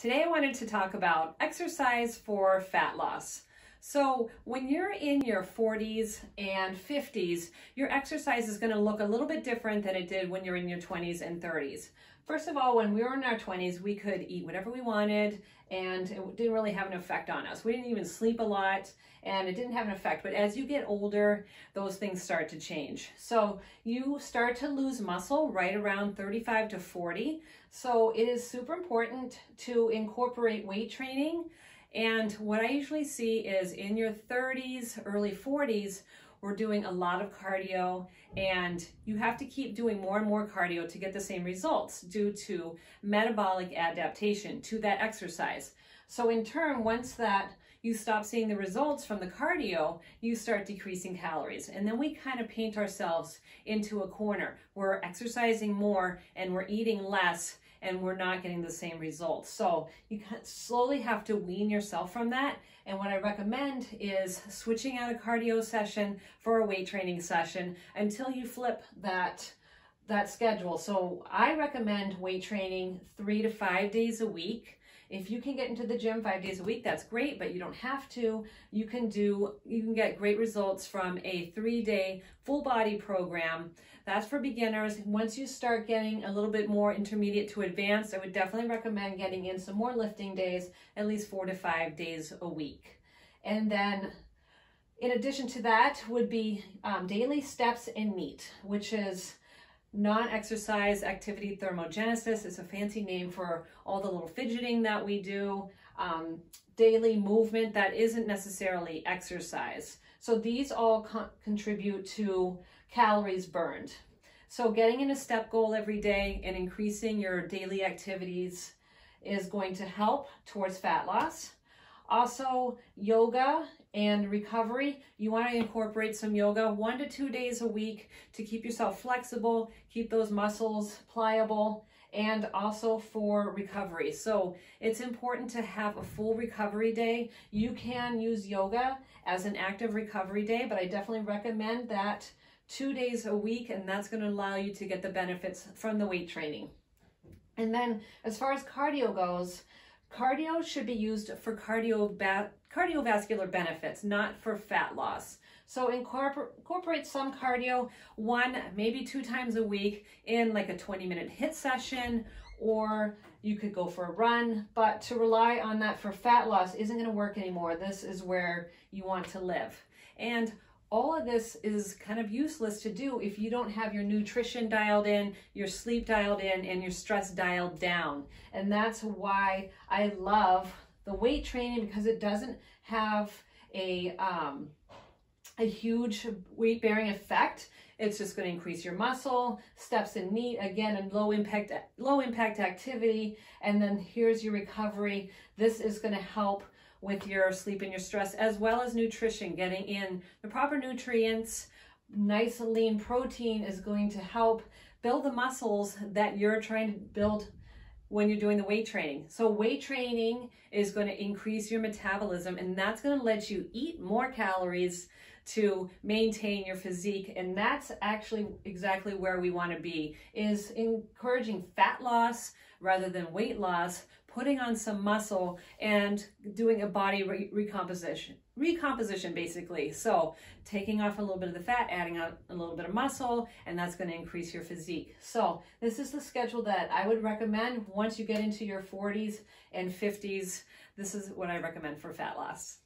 Today I wanted to talk about exercise for fat loss. So when you're in your 40s and 50s, your exercise is going to look a little bit different than it did when you're in your 20s and 30s. First of all, when we were in our 20s, we could eat whatever we wanted and it didn't really have an effect on us. We didn't even sleep a lot and it didn't have an effect. But as you get older, those things start to change. So you start to lose muscle right around 35 to 40. So it is super important to incorporate weight training. And what I usually see is in your 30s, early 40s, we're doing a lot of cardio, and you have to keep doing more and more cardio to get the same results due to metabolic adaptation to that exercise. So in turn, once that you stop seeing the results from the cardio, you start decreasing calories. And then we kind of paint ourselves into a corner. We're exercising more and we're eating less and we're not getting the same results. So you slowly have to wean yourself from that. And what I recommend is switching out a cardio session for a weight training session until you flip that schedule. So I recommend weight training 3 to 5 days a week. If you can get into the gym 5 days a week, that's great, but you don't have to. You can get great results from a 3-day full body program. That's for beginners. Once you start getting a little bit more intermediate to advanced, I would definitely recommend getting in some more lifting days, at least 4 to 5 days a week. And then in addition to that would be daily steps and NEAT, which is non-exercise activity thermogenesis. Is a fancy name for all the little fidgeting that we do, daily movement that isn't necessarily exercise. So these all contribute to calories burned. So getting in a step goal every day and increasing your daily activities is going to help towards fat loss. Also, yoga and recovery. You want to incorporate some yoga 1 to 2 days a week to keep yourself flexible, keep those muscles pliable, and also for recovery. So it's important to have a full recovery day. You can use yoga as an active recovery day, but I definitely recommend that 2 days a week, and that's going to allow you to get the benefits from the weight training. And then as far as cardio goes, cardio should be used for cardiovascular benefits, not for fat loss. So incorporate some cardio 1, maybe 2 times a week in like a 20-minute HIIT session, or you could go for a run. But to rely on that for fat loss isn't going to work anymore. This is where you want to live. And all of this is kind of useless to do if you don't have your nutrition dialed in, your sleep dialed in, and your stress dialed down. And that's why I love the weight training, because it doesn't have a huge weight-bearing effect. It's just going to increase your muscle, steps and NEAT, again, a low impact activity. And then here's your recovery. This is going to help with your sleep and your stress, as well as nutrition, getting in the proper nutrients. Nice lean protein is going to help build the muscles that you're trying to build when you're doing the weight training. So weight training is going to increase your metabolism, and that's going to let you eat more calories to maintain your physique. And that's actually exactly where we want to be, is encouraging fat loss rather than weight loss, putting on some muscle and doing a body recomposition basically. So taking off a little bit of the fat, adding on a little bit of muscle, and that's going to increase your physique. So this is the schedule that I would recommend once you get into your 40s and 50s. This is what I recommend for fat loss.